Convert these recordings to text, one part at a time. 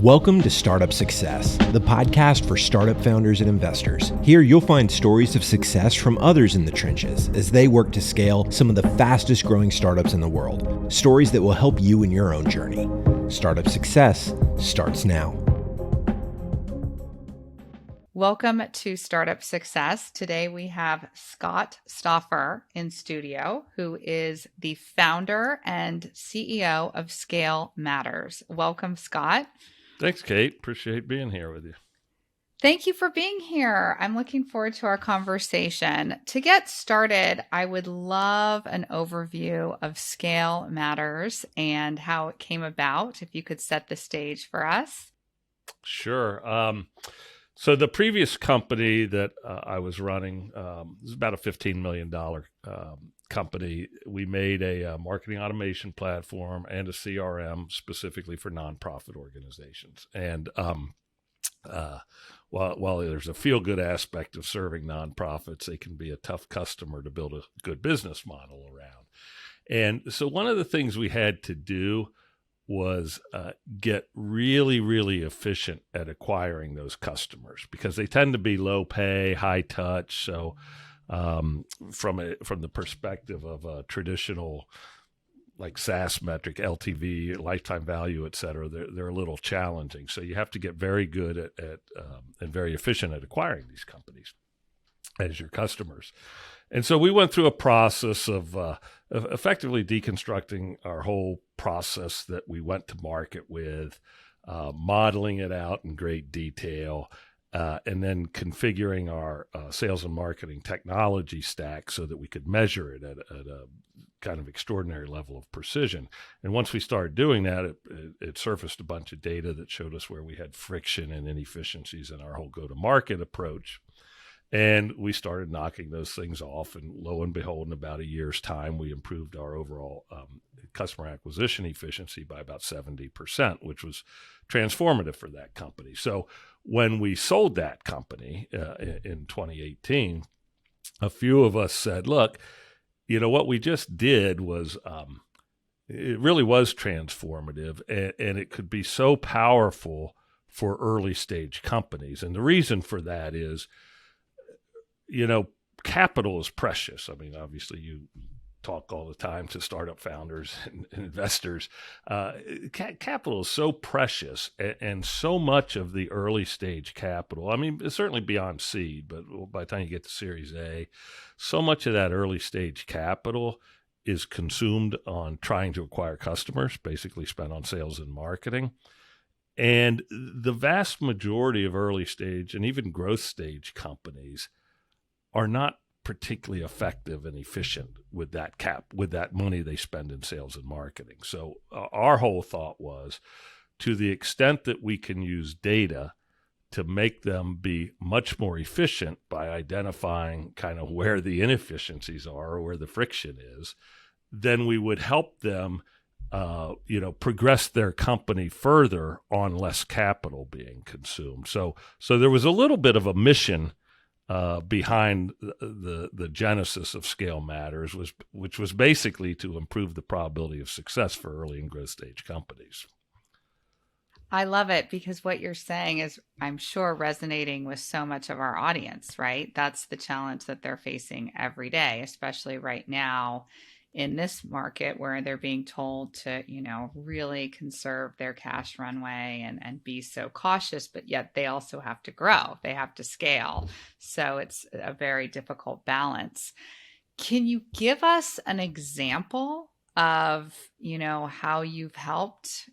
Welcome to Startup Success, the podcast for startup founders and investors. Here you'll find stories of success from others in the trenches as they work to scale some of the fastest growing startups in the world. Stories that will help you in your own journey. Startup Success starts now. Welcome to Startup Success. Today we have Scott Stouffer in studio, who is the founder and CEO of scaleMatters. Welcome, Scott. Thanks, Kate. Appreciate being here with you. Thank you for being here. I'm looking forward to our conversation. To get started, I would love an overview of scaleMatters and how it came about, if you could set the stage for us. Sure. So the previous company that I was running was about a $15 million company. We made a marketing automation platform and a CRM specifically for nonprofit organizations. And while there's a feel-good aspect of serving nonprofits, they can be a tough customer to build a good business model around. And so one of the things we had to do was get really, really efficient at acquiring those customers because they tend to be low pay, high touch. So from the perspective of a traditional like SaaS metric, LTV, lifetime value, et cetera, they're a little challenging. So you have to get very good at and very efficient at acquiring these companies as your customers. And so we went through a process of effectively deconstructing our whole process that we went to market with, modeling it out in great detail, and then configuring our sales and marketing technology stack so that we could measure it at a kind of extraordinary level of precision. And once we started doing that, it surfaced a bunch of data that showed us where we had friction and inefficiencies in our whole go-to-market approach. And we started knocking those things off. And lo and behold, in about a year's time, we improved our overall customer acquisition efficiency by about 70%, which was transformative for that company. So when we sold that company in 2018, a few of us said, look, you know, what we just did was it really was transformative, and it could be so powerful for early stage companies. And the reason for that is, you know, capital is precious. I mean, obviously you talk all the time to startup founders and investors. Capital is so precious, and so much of the early stage capital, I mean, it's certainly beyond seed, but by the time you get to Series A, so much of that early stage capital is consumed on trying to acquire customers, basically spent on sales and marketing. And the vast majority of early stage and even growth stage companies are not particularly effective and efficient with that money they spend in sales and marketing. So our whole thought was, to the extent that we can use data to make them be much more efficient by identifying kind of where the inefficiencies are or where the friction is, then we would help them progress their company further on less capital being consumed. So there was a little bit of a mission behind the genesis of scaleMatters, which was basically to improve the probability of success for early and growth stage companies. I love it because what you're saying is, I'm sure, resonating with so much of our audience, right? That's the challenge that they're facing every day, especially right now in this market where they're being told to, you know, really conserve their cash runway and be so cautious, but yet they also have to grow. They have to scale. So it's a very difficult balance. Can you give us an example of, you know, how you've helped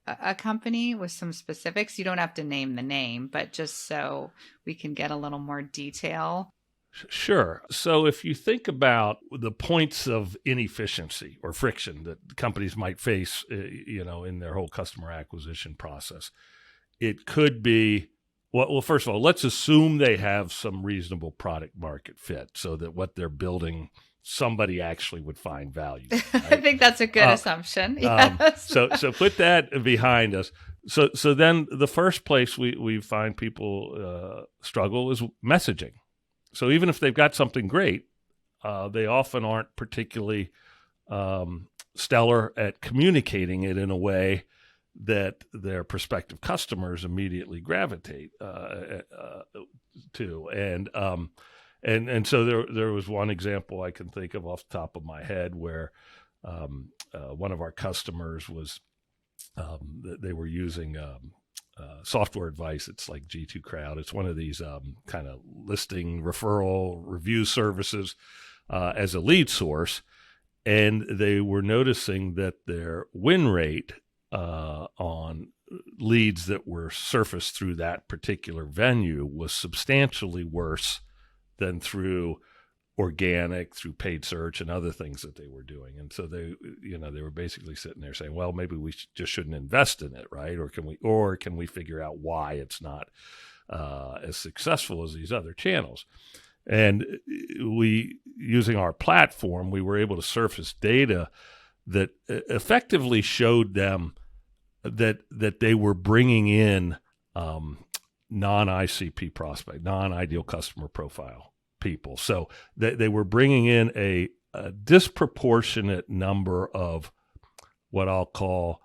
a company with some specifics? You don't have to name the name, but just so we can get a little more detail. Sure. So if you think about the points of inefficiency or friction that companies might face, in their whole customer acquisition process, it could be, well, first of all, let's assume they have some reasonable product market fit so that what they're building, somebody actually would find value. Right? I think that's a good assumption. Yes. So put that behind us. So then the first place we find people struggle is messaging. So even if they've got something great, they often aren't particularly stellar at communicating it in a way that their prospective customers immediately gravitate to. And so there was one example I can think of off the top of my head where one of our customers was they were using software advice. It's like G2 Crowd. It's one of these kind of listing referral review services as a lead source. And they were noticing that their win rate on leads that were surfaced through that particular venue was substantially worse than through organic, through paid search and other things that they were doing. And so they were basically sitting there saying, well, maybe we just shouldn't invest in it, right? Or can we figure out why it's not as successful as these other channels? And using our platform, we were able to surface data that effectively showed them that they were bringing in non-ICP prospect, non-ideal customer profile people. So they were bringing in a disproportionate number of what I'll call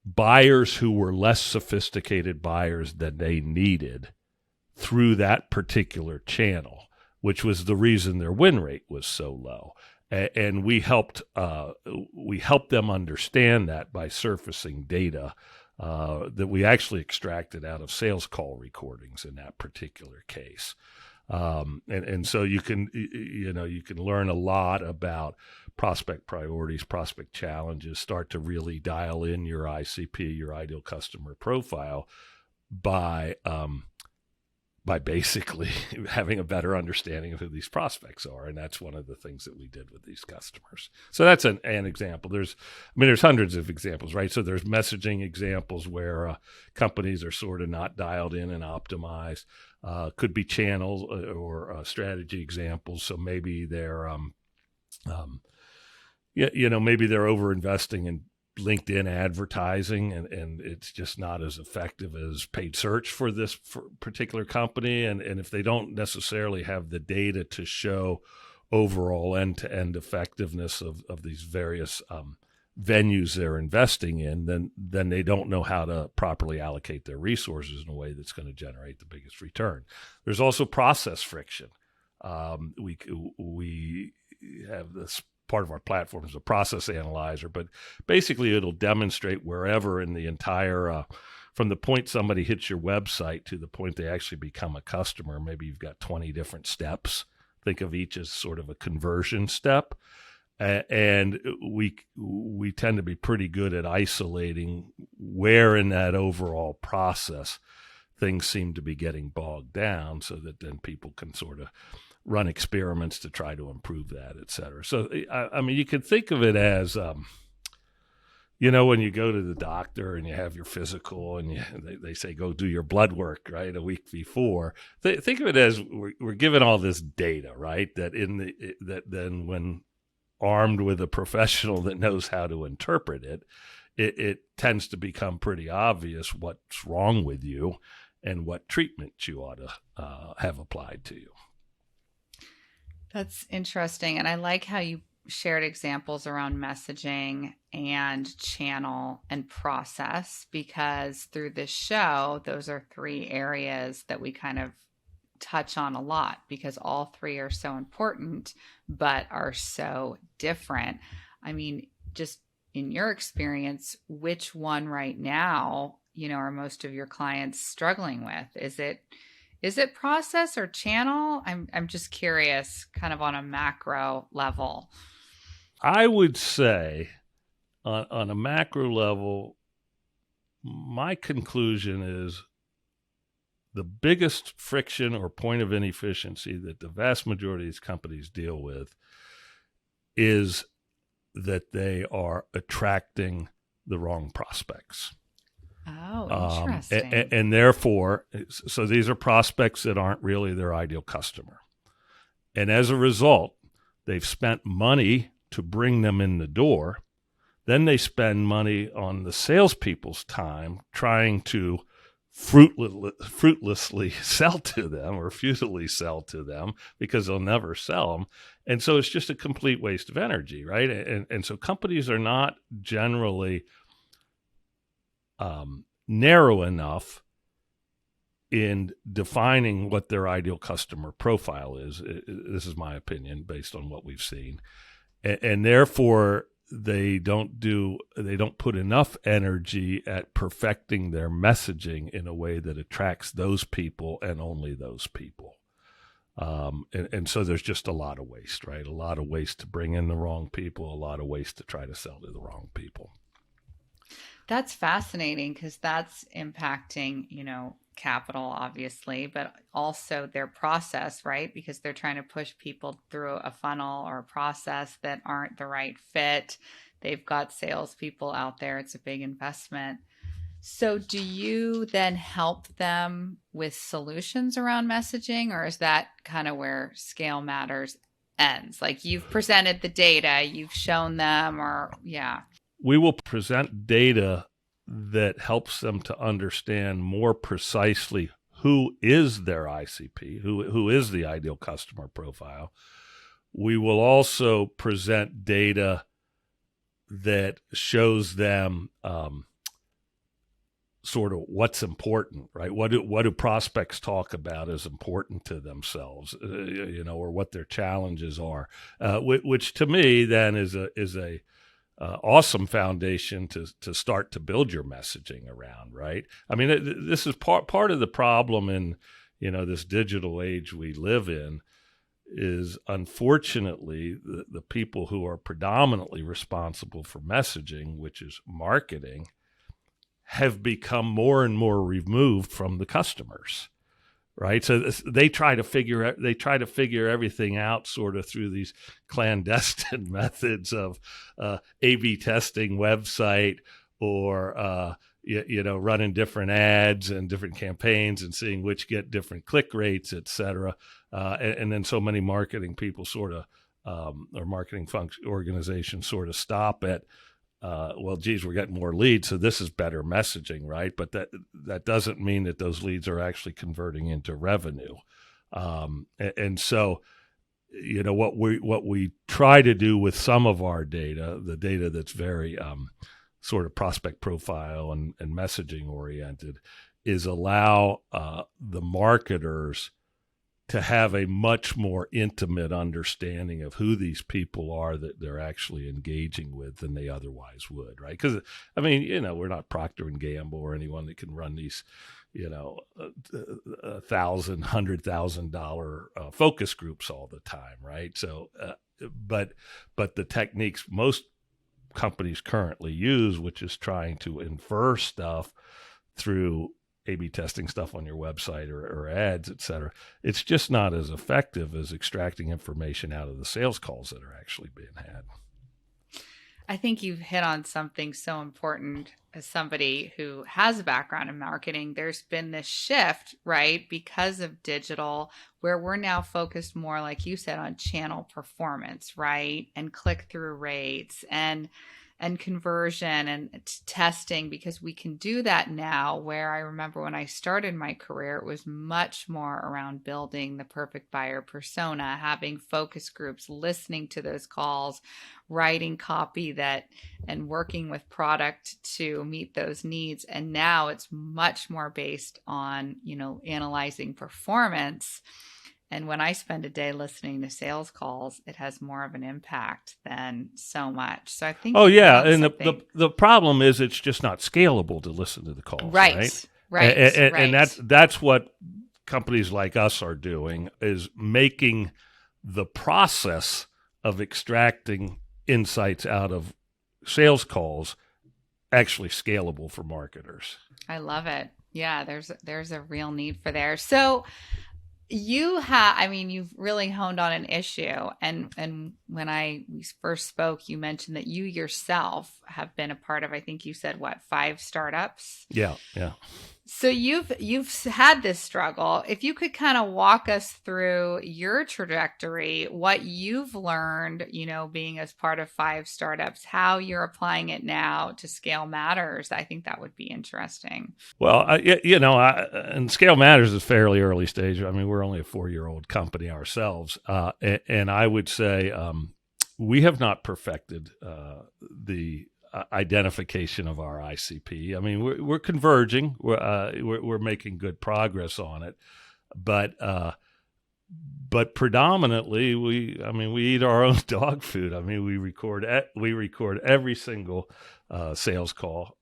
buyers who were less sophisticated buyers than they needed through that particular channel, which was the reason their win rate was so low. And we helped them understand that by surfacing data that we actually extracted out of sales call recordings in that particular case. And so you can learn a lot about prospect priorities, prospect challenges, start to really dial in your ICP, your ideal customer profile, by basically having a better understanding of who these prospects are. And that's one of the things that we did with these customers. So that's an example. There's hundreds of examples, right? So there's messaging examples where companies are sort of not dialed in and optimized. Could be channels or strategy examples. So maybe they're, maybe they're over-investing in LinkedIn advertising, and it's just not as effective as paid search for this particular company. And if they don't necessarily have the data to show overall end-to-end effectiveness of these various venues they're investing in, then they don't know how to properly allocate their resources in a way that's going to generate the biggest return. There's also process friction. We have this part of our platform is a process analyzer, but basically it'll demonstrate wherever in the entire, from the point somebody hits your website to the point they actually become a customer, maybe you've got 20 different steps. Think of each as sort of a conversion step. And we tend to be pretty good at isolating where in that overall process things seem to be getting bogged down, so that then people can sort of run experiments to try to improve that, et cetera. So, you can think of it as, when you go to the doctor and you have your physical and they say, go do your blood work, right, a week before. Think of it as we're given all this data, right, that then when armed with a professional that knows how to interpret it, it tends to become pretty obvious what's wrong with you and what treatment you ought to have applied to you. That's interesting. And I like how you shared examples around messaging and channel and process, because through this show, those are three areas that we kind of touch on a lot, because all three are so important, but are so different. Just in your experience, which one right now, are most of your clients struggling with? Is it process or channel? I'm just curious, kind of on a macro level. I would say on a macro level, my conclusion is the biggest friction or point of inefficiency that the vast majority of these companies deal with is that they are attracting the wrong prospects. Oh, interesting. And therefore, so these are prospects that aren't really their ideal customer. And as a result, they've spent money to bring them in the door. Then they spend money on the salespeople's time trying to fruitlessly sell to them or futilely sell to them, because they'll never sell them. And so it's just a complete waste of energy, right? And so companies are not generally narrow enough in defining what their ideal customer profile is. This is my opinion based on what we've seen. And therefore, they don't put enough energy at perfecting their messaging in a way that attracts those people and only those people. And so there's just a lot of waste, right? A lot of waste to bring in the wrong people, a lot of waste to try to sell to the wrong people. That's fascinating because that's impacting, capital, obviously, but also their process, right? Because they're trying to push people through a funnel or a process that aren't the right fit. They've got salespeople out there. It's a big investment. So do you then help them with solutions around messaging, or is that kind of where scaleMatters ends? Like you've presented the data, you've shown them, or yeah. We will present data that helps them to understand more precisely who is their ICP, who is the ideal customer profile. We will also present data that shows them sort of what's important, right? What do prospects talk about as important to themselves, or what their challenges are, which to me then is a awesome foundation to start to build your messaging around, right? I mean, this is part of the problem in, this digital age we live in is unfortunately the people who are predominantly responsible for messaging, which is marketing, have become more and more removed from the customers. Right, so they try to figure everything out sort of through these clandestine methods of A/B testing website or running different ads and different campaigns and seeing which get different click rates, et cetera. And then so many marketing people sort of or marketing organizations sort of stop at, well, geez, we're getting more leads, so this is better messaging, right? But that doesn't mean that those leads are actually converting into revenue. And so, what we try to do with some of our data, the data that's very sort of prospect profile and messaging oriented, is allow the marketers to have a much more intimate understanding of who these people are that they're actually engaging with than they otherwise would, right? Because, I mean, we're not Procter & Gamble or anyone that can run these, $1,000, $100,000 focus groups all the time, right? So, but the techniques most companies currently use, which is trying to infer stuff through A/B testing stuff on your website or ads, et cetera, it's just not as effective as extracting information out of the sales calls that are actually being had. I think you've hit on something so important as somebody who has a background in marketing. There's been this shift, right, because of digital, where we're now focused more, like you said, on channel performance, right, and click-through rates and conversion and testing, because we can do that now, where I remember when I started my career, it was much more around building the perfect buyer persona, having focus groups, listening to those calls, writing copy and working with product to meet those needs. And now it's much more based on, analyzing performance. And when I spend a day listening to sales calls, it has more of an impact than so much. So I think. Oh yeah, and the problem is it's just not scalable to listen to the calls. Right. And that's what companies like us are doing, is making the process of extracting insights out of sales calls actually scalable for marketers. I love it. Yeah, there's a real need for there. So. You've really honed on an issue. And when we first spoke, you mentioned that you yourself have been a part of, I think you said, 5 startups? Yeah. So you've had this struggle. If you could kind of walk us through your trajectory, what you've learned, being as part of 5 startups, how you're applying it now to scaleMatters, I think that would be interesting. Well, and scaleMatters is fairly early stage. I mean, we're only a 4-year-old company ourselves. And I would say we have not perfected the identification of our ICP. I mean, we're converging. We're making good progress on it, but predominantly we eat our own dog food. I mean, we record every single sales call.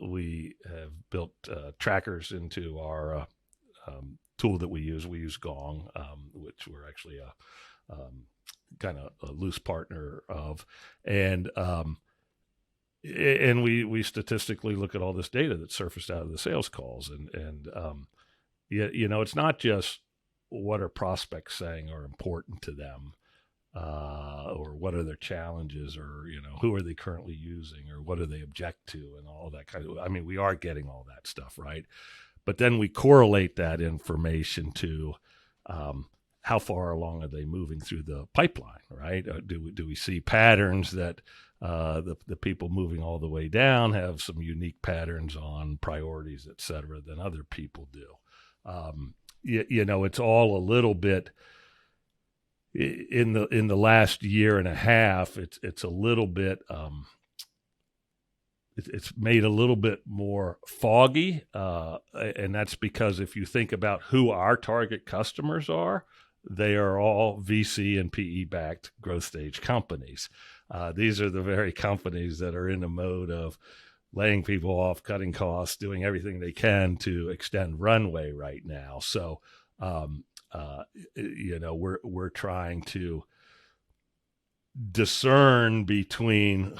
We have built trackers into our tool that we use. We use Gong, which we're actually a kind of a loose partner of, and we statistically look at all this data that's surfaced out of the sales calls, and it's not just what are prospects saying are important to them, or what are their challenges, or who are they currently using, or what do they object to, and all that kind of. I mean, we are getting all that stuff, right? But then we correlate that information to how far along are they moving through the pipeline, right? Do we see patterns that the people moving all the way down have some unique patterns on priorities, et cetera, than other people do? It's all a little bit in the last year and a half. It's a little bit. It's made a little bit more foggy, and that's because if you think about who our target customers are, they are all VC and PE-backed growth stage companies. These are the very companies that are in the mode of laying people off, cutting costs, doing everything they can to extend runway right now. So, we're trying to discern between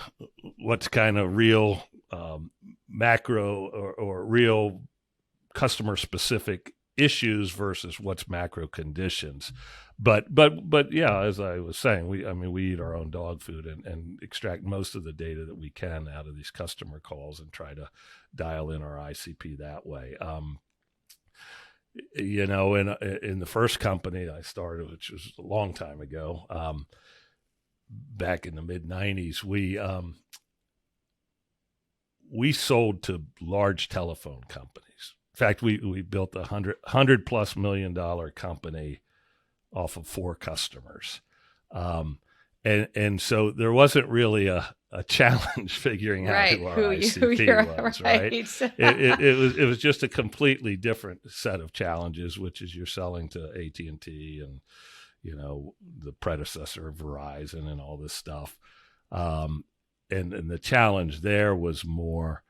what's kind of real macro or real customer specific issues versus what's macro conditions. But yeah, as I was saying, we eat our own dog food and extract most of the data that we can out of these customer calls and try to dial in our ICP that way. In the first company I started, which was a long time ago, back in the mid 90s, we sold to large telephone companies. In fact, we built $100+ million company off of 4 customers. And so there wasn't really a challenge figuring out who our ICP was, right? It was just a completely different set of challenges, which is you're selling to AT&T and, the predecessor of Verizon and all this stuff. And the challenge there was more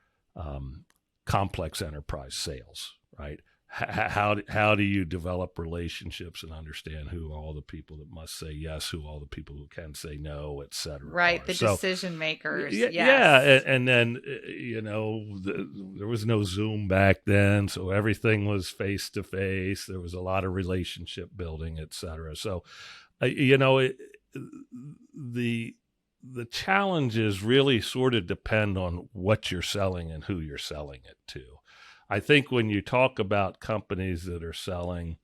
complex enterprise sales, right? How do you develop relationships and understand who are all the people that must say yes, who are all the people who can say no, et cetera. Right, decision makers. Yeah, yes. Yeah, and then there was no Zoom back then, so everything was face to face. There was a lot of relationship building, et cetera. So, the challenges really sort of depend on what you're selling and who you're selling it to. I think when you talk about companies that are selling,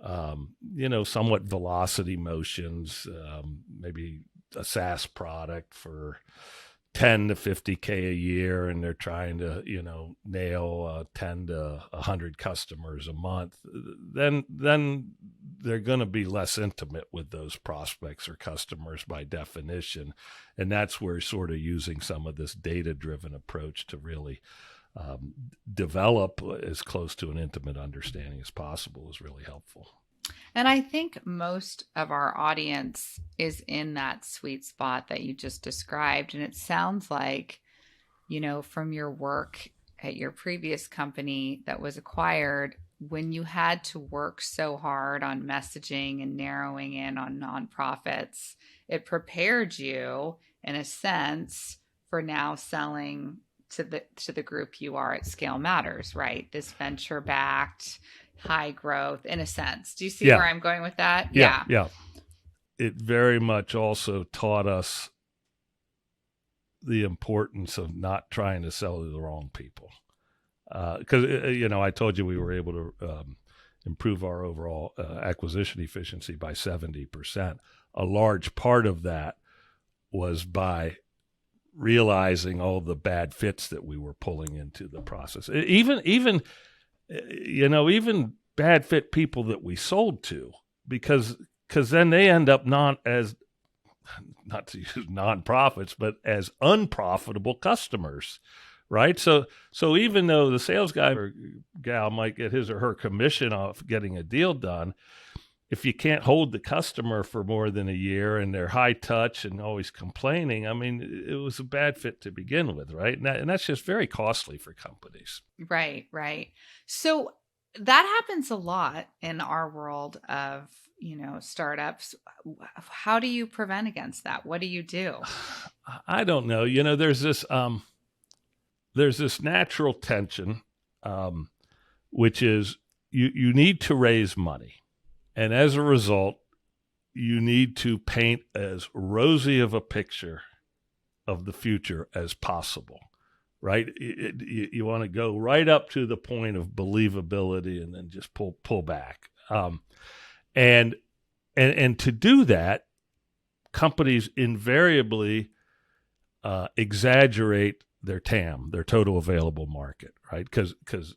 somewhat velocity motions, maybe a SaaS product for 10 to 50K a year, and they're trying to, nail 10 to 100 customers a month, then they're going to be less intimate with those prospects or customers by definition. And that's where sort of using some of this data-driven approach to really develop as close to an intimate understanding as possible is really helpful. And I think most of our audience is in that sweet spot that you just described. And it sounds like, from your work at your previous company that was acquired, when you had to work so hard on messaging and narrowing in on nonprofits, it prepared you in a sense for now selling to the group you are at scaleMatters, right? This venture-backed, high growth, in a sense. Do you see where I'm going with that? Yeah. It very much also taught us the importance of not trying to sell to the wrong people. Because, I told you we were able to improve our overall acquisition efficiency by 70%. A large part of that was by realizing all the bad fits that we were pulling into the process. Even bad fit people that we sold to, because then they end up not as not to use nonprofits, but as unprofitable customers, right? So even though the sales guy or gal might get his or her commission off getting a deal done, if you can't hold the customer for more than a year and they're high touch and always complaining, I mean, it was a bad fit to begin with, right? And that's just very costly for companies. Right, right. So that happens a lot in our world of, startups. How do you prevent against that? What do you do? I don't know. There's this natural tension, which is you need to raise money. And as a result, you need to paint as rosy of a picture of the future as possible, right? You want to go right up to the point of believability and then just pull back. And to do that, companies invariably exaggerate their TAM, their total available market, right? Because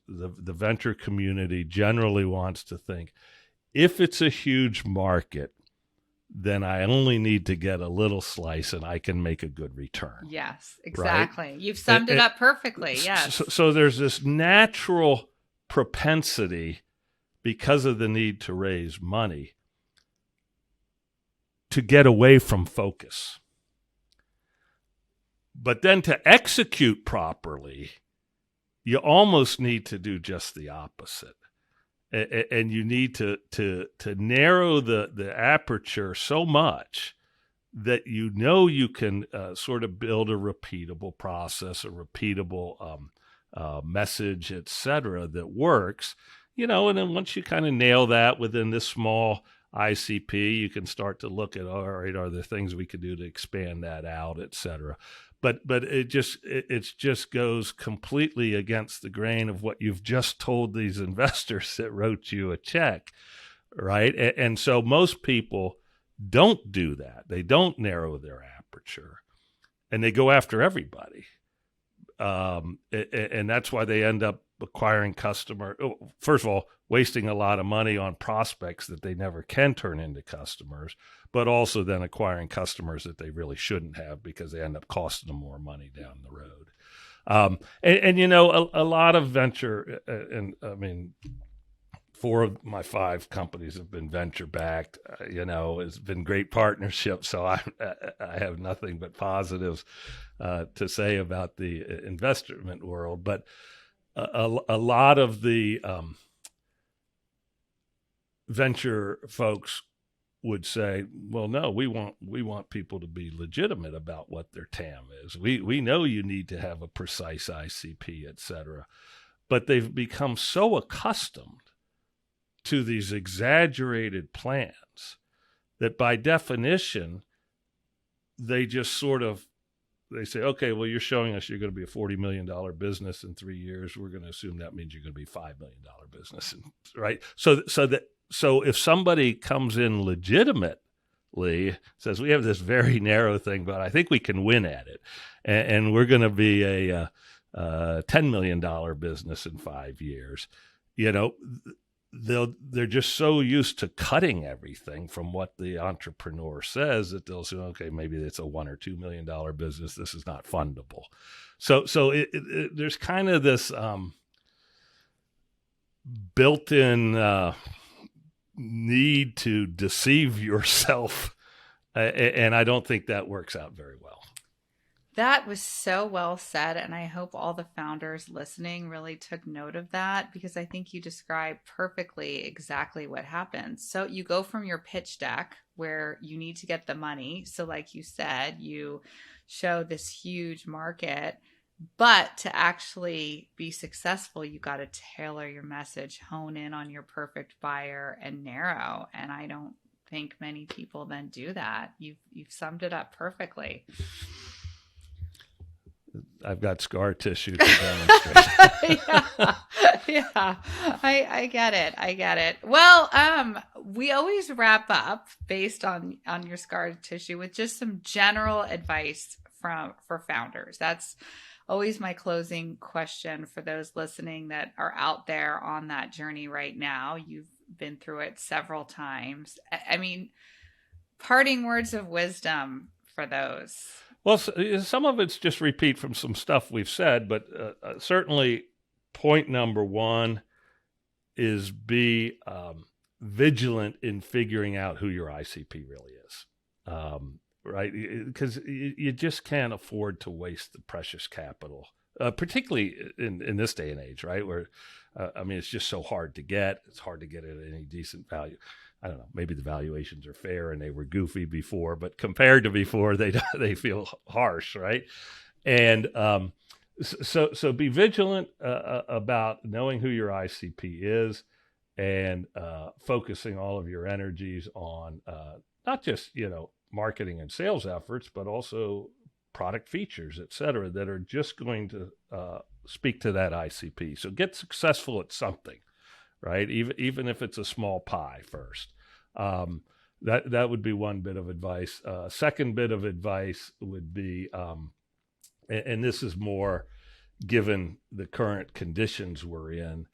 the venture community generally wants to think, if it's a huge market, then I only need to get a little slice and I can make a good return. Yes, exactly. Right? You've summed it up perfectly. Yes. So there's this natural propensity, because of the need to raise money, to get away from focus. But then to execute properly, you almost need to do just the opposite. And you need to narrow the aperture so much that you can sort of build a repeatable process, a repeatable message, et cetera, that works. And then once you kind of nail that within this small ICP, you can start to look at, all right, are there things we could do to expand that out, et cetera. But it just goes completely against the grain of what you've just told these investors that wrote you a check, right? And so most people don't do that. They don't narrow their aperture, and they go after everybody. And that's why they end up acquiring first of all, wasting a lot of money on prospects that they never can turn into customers, but also then acquiring customers that they really shouldn't have because they end up costing them more money down the road. A lot of venture, and I mean, 4 of my 5 companies have been venture backed. It's been great partnerships. So I have nothing but positives to say about the investment world. But a lot of the venture folks would say, well, no, we want people to be legitimate about what their TAM is. We know you need to have a precise ICP, et cetera. But they've become so accustomed to these exaggerated plans that by definition, they just they say, okay, well, you're showing us you're going to be a $40 million business in 3 years. We're going to assume that means you're going to be a $5 million business, right? So if somebody comes in legitimately, says, we have this very narrow thing, but I think we can win at it, and we're going to be a $10 million business in 5 years, they're just so used to cutting everything from what the entrepreneur says that they'll say, okay, maybe it's a $1 or $2 million business. This is not fundable. So there's kind of this built-in need to deceive yourself, and I don't think that works out very well. That was so well said, and I hope all the founders listening really took note of that, because I think you described perfectly exactly what happens. So you go from your pitch deck where you need to get the money. So like you said, you show this huge market, but to actually be successful, you got to tailor your message, hone in on your perfect buyer, and narrow. And I don't think many people then do that. You've summed it up perfectly. I've got scar tissue to demonstrate. yeah. I get it. Well, we always wrap up based on your scar tissue with just some general advice for founders. That's always my closing question for those listening that are out there on that journey right now. You've been through it several times. I mean, parting words of wisdom for those? Well, some of it's just repeat from some stuff we've said, but certainly point number one is be vigilant in figuring out who your ICP really is, right? Because you just can't afford to waste the precious capital, particularly in this day and age, right? Where, it's just so hard to get. It's hard to get at any decent value. I don't know, maybe the valuations are fair and they were goofy before, but compared to before, they feel harsh, right? And so be vigilant about knowing who your ICP is and focusing all of your energies on not just, marketing and sales efforts, but also product features, et cetera, that are just going to speak to that ICP. So get successful at something, right? Even if it's a small pie first. That would be one bit of advice. Second bit of advice would be, and this is more given the current conditions we're in,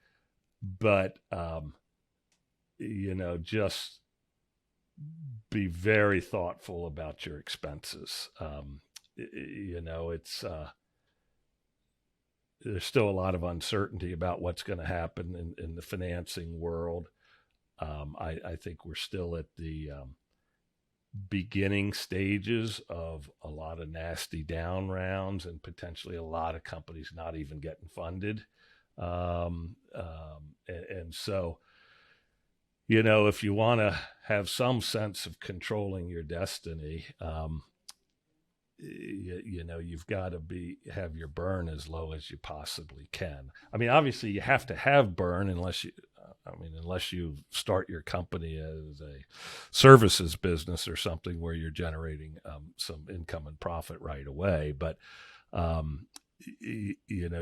but, just be very thoughtful about your expenses. It's, there's still a lot of uncertainty about what's going to happen in the financing world. I think we're still at the beginning stages of a lot of nasty down rounds and potentially a lot of companies not even getting funded. And so, if you want to have some sense of controlling your destiny, you've got to have your burn as low as you possibly can. Obviously you have to have burn unless you start your company as a services business or something where you're generating some income and profit right away. But,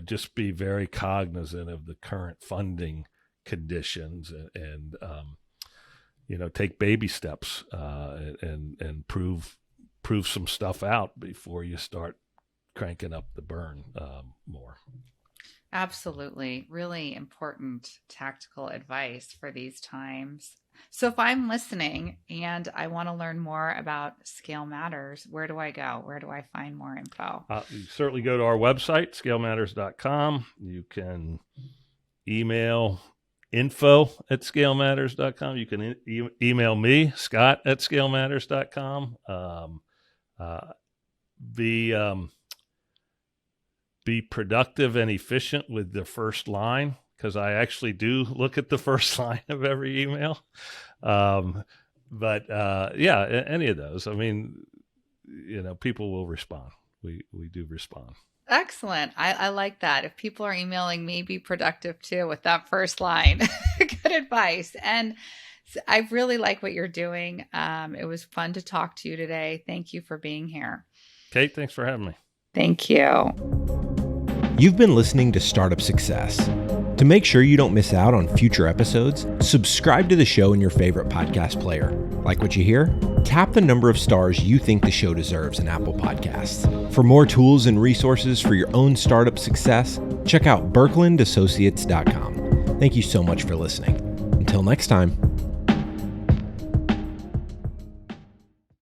just be very cognizant of the current funding conditions and take baby steps and prove some stuff out before you start cranking up the burn more. Absolutely. Really important tactical advice for these times. So if I'm listening and I want to learn more about scaleMatters, where do I go? Where do I find more info? You certainly go to our website, scaleMatters.com. You can email info@scalematters.com. You can email me, Scott@scalematters.com. Be productive and efficient with the first line, because I actually do look at the first line of every email. Any of those. People will respond. We do respond. Excellent. I like that. If people are emailing me, be productive too with that first line. Good advice. And I really like what you're doing. It was fun to talk to you today. Thank you for being here. Kate, thanks for having me. Thank you. You've been listening to Startup Success. To make sure you don't miss out on future episodes, subscribe to the show in your favorite podcast player. Like what you hear? Tap the number of stars you think the show deserves in Apple Podcasts. For more tools and resources for your own startup success, check out BurklandAssociates.com. Thank you so much for listening. Until next time.